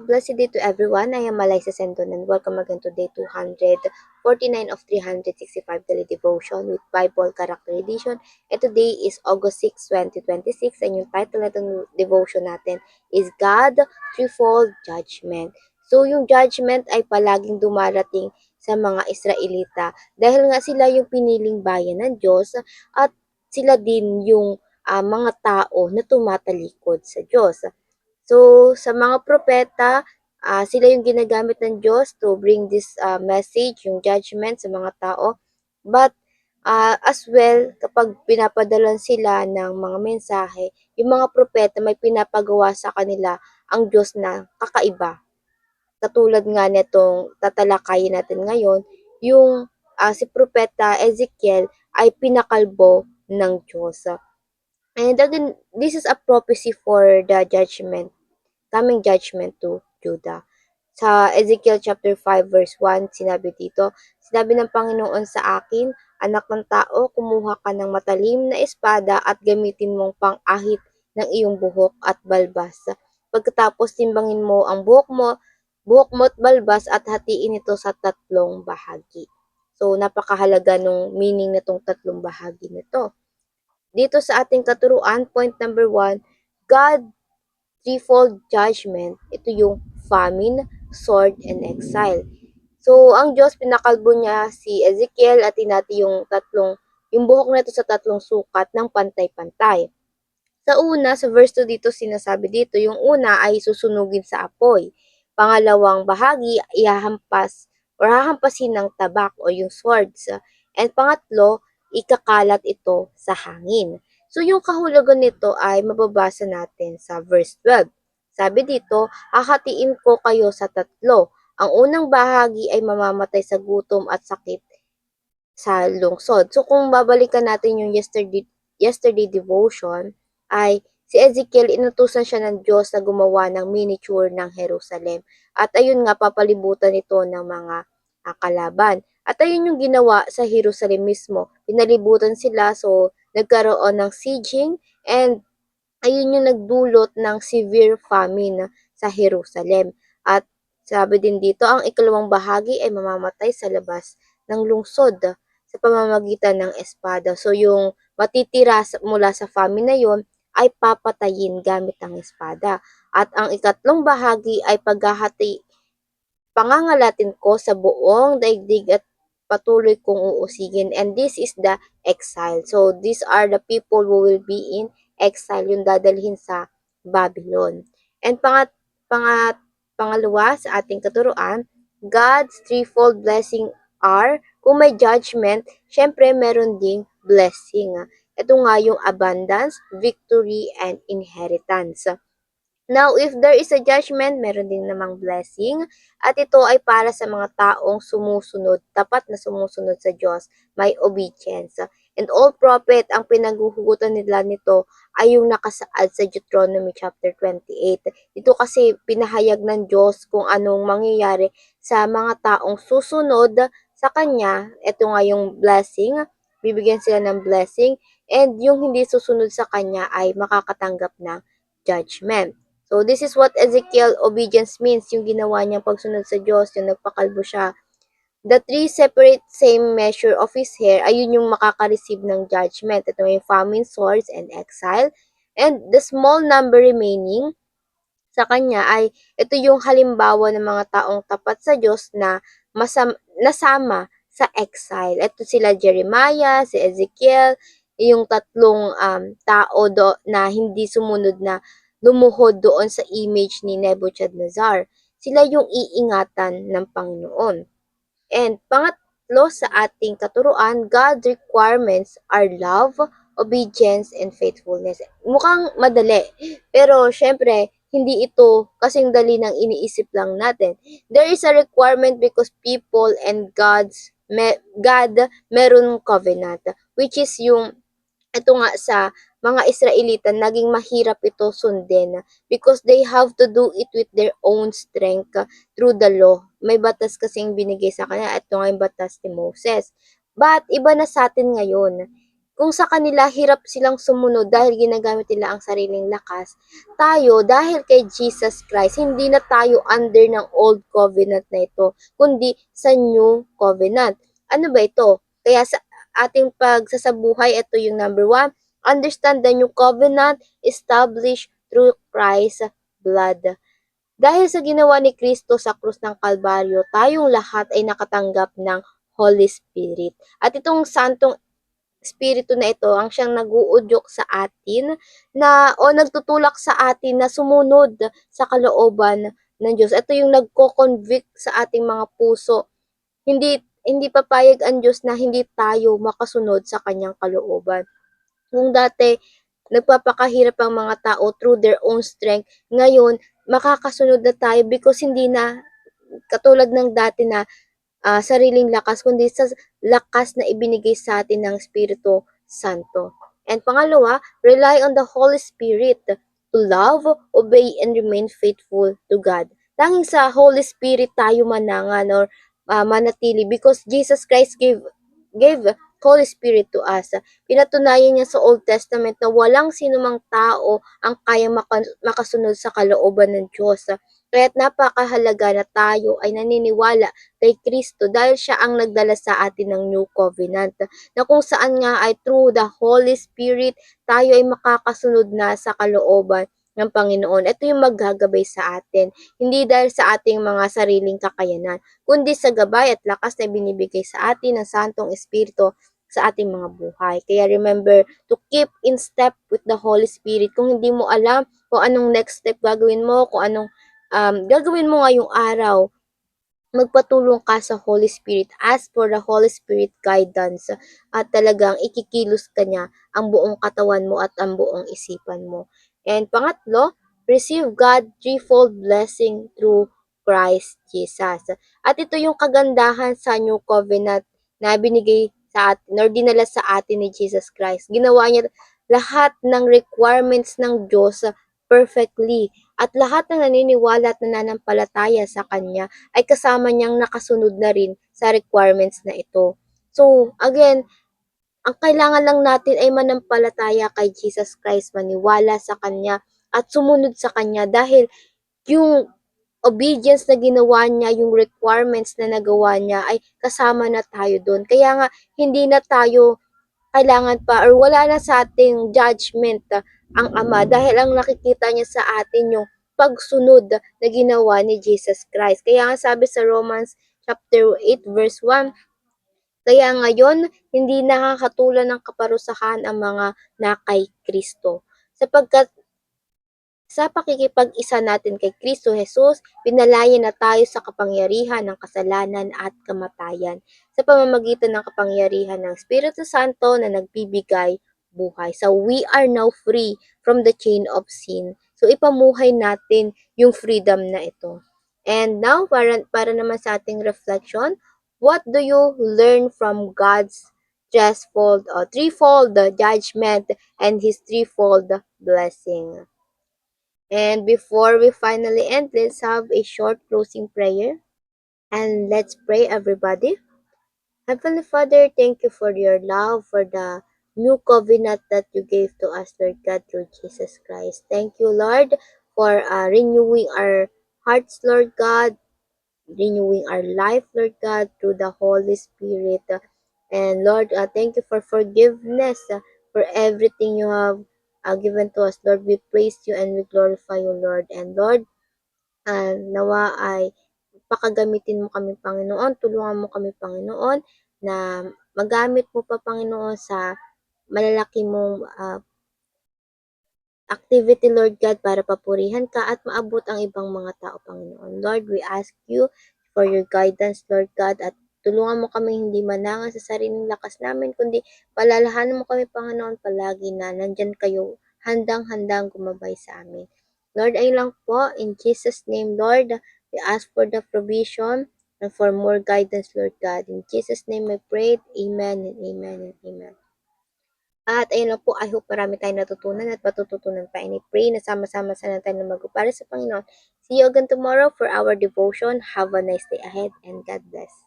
Blessed day to everyone. I am Malaysia Sendon and welcome again to day 249 of 365 daily devotion with Bible Character Edition. And today is August 6, 2026 and yung title ng devotion natin is God Threefold Judgment. So yung judgment ay palaging dumarating sa mga Israelita dahil nga sila yung piniling bayan ng Diyos at sila din yung mga tao na tumatalikod sa Diyos. So, sa mga propeta, sila yung ginagamit ng Diyos to bring this message, yung judgment sa mga tao. But as well, kapag pinapadalan sila ng mga mensahe, yung mga propeta may pinapagawa sa kanila ang Diyos na kakaiba. Katulad nga nitong tatalakayin natin ngayon, yung si propeta Ezekiel ay pinakalbo ng Diyos. And again, this is a prophecy for the judgment, coming judgment to Judah. Sa Ezekiel chapter 5 verse 1, sinabi dito, sinabi ng Panginoon sa akin, anak ng tao, kumuha ka ng matalim na espada at gamitin mong pang-ahit ng iyong buhok at balbas. Pagkatapos timbangin mo ang buhok mo at balbas at hatiin ito sa tatlong bahagi. So, napakahalaga nung meaning nitong tatlong bahagi nito. Dito sa ating katuruan, point number 1, God threefold judgment. Ito yung famine, sword, and exile. So, ang Diyos, pinakalbo niya si Ezekiel at tinati yung buhok na ito sa tatlong sukat ng pantay-pantay. Sa una, sa verse 2 dito, sinasabi dito, yung una ay susunugin sa apoy. Pangalawang bahagi, hahampasin ng tabak o yung swords. And pangatlo, ikakalat ito sa hangin. So yung kahulugan nito ay mababasa natin sa verse 12. Sabi dito, hahatiin ko kayo sa tatlo. Ang unang bahagi ay mamamatay sa gutom at sakit sa lungsod. So kung babalikan natin yung yesterday devotion, ay si Ezekiel, inutusan siya ng Diyos na gumawa ng miniature ng Jerusalem. At ayun nga, papalibutan ito ng mga kalaban. At ayun yung ginawa sa Jerusalem mismo. Pinalibutan sila, so nagkaroon ng sieging, and ayun yung nagdulot ng severe famine sa Jerusalem. At sabi din dito, ang ikalawang bahagi ay mamamatay sa labas ng lungsod sa pamamagitan ng espada. So yung matitira mula sa famine na yon ay papatayin gamit ang espada. At ang ikatlong bahagi ay pangangalatin ko sa buong daigdig at patuloy kong uusigin. And this is the exile. So these are the people who will be in exile, yung dadalhin sa Babylon. And pangat, pangalawa sa ating katuruan, God's threefold blessing are, kung may judgment, syempre meron ding blessing. Ito nga yung abundance, victory, and inheritance. Now, if there is a judgment, meron din namang blessing. At ito ay para sa mga taong sumusunod, tapat na sumusunod sa Diyos, may obedience. And all prophet, ang pinaghuhugutan nila nito ay yung nakasaad sa Deuteronomy chapter 28. Ito kasi pinahayag ng Diyos kung anong mangyayari sa mga taong susunod sa Kanya. Ito nga yung blessing, bibigyan sila ng blessing. And yung hindi susunod sa Kanya ay makakatanggap ng judgment. So, this is what Ezekiel obedience means, yung ginawa niyang pagsunod sa Diyos, yung nagpakalbo siya. The three separate same measure of his hair, ayun yung makaka-receive ng judgment. Ito yung famine, swords, and exile. And the small number remaining sa kanya ay ito yung halimbawa ng mga taong tapat sa Diyos na nasama sa exile. Ito sila Jeremiah, si Ezekiel, yung tatlong tao na hindi sumunod na lumuhod doon sa image ni Nebuchadnezzar. Sila yung iingatan ng Panginoon. And pangatlo sa ating katuruan, God's requirements are love, obedience, and faithfulness. Mukhang madali, pero syempre, hindi ito kasing dali ng iniisip lang natin. There is a requirement because people and God meron covenant, which is yung ito nga sa mga Israelita, naging mahirap ito sundin because they have to do it with their own strength through the law. May batas kasing binigay sa kanila. Ito nga yung batas ni Moses. But iba na sa atin ngayon. kung sa kanila hirap silang sumunod dahil ginagamit nila ang sariling lakas, tayo dahil kay Jesus Christ, hindi na tayo under ng old covenant na ito, kundi sa new covenant. Ano ba ito? Kaya sa ating pagsasabuhay, ito yung number one, understand the new covenant established through Christ's blood. Dahil sa ginawa ni Kristo sa krus ng Kalbaryo, tayong lahat ay nakatanggap ng Holy Spirit. At itong Santong Espiritu na ito ang siyang naguudyok sa atin na o nagtutulak sa atin na sumunod sa kalooban ng Diyos. Ito yung nagko-convict sa ating mga puso. Hindi hindi papayag ang Diyos na hindi tayo makasunod sa kanyang kalooban. Kung dati nagpapakahirap ang mga tao through their own strength, ngayon makakasunod na tayo because hindi na katulad ng dati na sariling lakas kundi sa lakas na ibinigay sa atin ng Espiritu Santo. And pangalawa, rely on the Holy Spirit to love, obey, and remain faithful to God. Tanging sa Holy Spirit tayo manangan or manatili because Jesus Christ gave Holy Spirit to us. Pinatunayan niya sa Old Testament na walang sinumang tao ang kaya makasunod sa kalooban ng Diyos. Kaya't napakahalaga na tayo ay naniniwala kay Kristo dahil siya ang nagdala sa atin ng New Covenant, na kung saan nga ay through the Holy Spirit tayo ay makakasunod na sa kalooban ng Panginoon. Ito yung maggagabay sa atin, hindi dahil sa ating mga sariling kakayanan, kundi sa gabay at lakas na binibigay sa atin ng Santong Espiritu sa ating mga buhay. Kaya remember to keep in step with the Holy Spirit. Kung hindi mo alam kung anong next step gagawin mo, kung anong gagawin mo ngayong araw, magpatulong ka sa Holy Spirit. Ask for the Holy Spirit guidance at talagang ikikilos ka niya ang buong katawan mo at ang buong isipan mo. And pangatlo, receive God threefold blessing through Christ Jesus. At ito yung kagandahan sa New Covenant na binigay sa atin or dinala sa atin ni Jesus Christ. Ginawa niya lahat ng requirements ng Diyos perfectly at lahat ng naniniwala at nananampalataya sa Kanya ay kasama niyang nakasunod na rin sa requirements na ito. So, again, ang kailangan lang natin ay manampalataya kay Jesus Christ, maniwala sa Kanya, at sumunod sa Kanya dahil yung obedience na ginawa niya, yung requirements na nagawa niya ay kasama na tayo doon. Kaya nga, hindi na tayo kailangan pa or wala na sa ating judgment ang Ama dahil ang nakikita niya sa atin yung pagsunod na ginawa ni Jesus Christ. Kaya nga sabi sa Romans chapter 8 verse 1, kaya ngayon hindi nakakatulan ng kaparusahan ang mga nakay Kristo sapagkat sa pakikipag-isa natin kay Kristo Jesus, pinalaya na tayo sa kapangyarihan ng kasalanan at kamatayan sa pamamagitan ng kapangyarihan ng Espiritu Santo na nagbibigay buhay. So we are now free from the chain of sin. So ipamuhay natin yung freedom na ito. And now, para naman sa ating reflection, what do you learn from God's threefold judgment and His threefold blessing? And before we finally end, let's have a short closing prayer. And let's pray, everybody. Heavenly Father, thank you for your love, for the new covenant that you gave to us, Lord God, through Jesus Christ. Thank you, Lord, for renewing our hearts, Lord God, renewing our life, Lord God, through the Holy Spirit. And Lord, thank you for forgiveness, for everything you have given to us. Lord, we praise you and we glorify you, Lord. And Lord, nawa ay pakagamitin mo kami, Panginoon. Tulungan mo kami, Panginoon, na magamit mo pa, Panginoon, sa malalaki mong activity, Lord God, para papurihan ka at maabot ang ibang mga tao, Panginoon. Lord, we ask you for your guidance, Lord God, at tulungan mo kami hindi manangan sa sariling lakas namin, kundi palalahanan mo kami, Panginoon, palagi na nandyan kayo, handang-handang gumabay sa amin. Lord, ay lang po, in Jesus' name, Lord, we ask for the provision and for more guidance, Lord God. In Jesus' name I pray, amen and amen and amen. At ayun lang po, I hope marami tayong natutunan at matututunan pa. And I pray na sama-sama sana tayo na magupara sa Panginoon. See you again tomorrow for our devotion. Have a nice day ahead and God bless.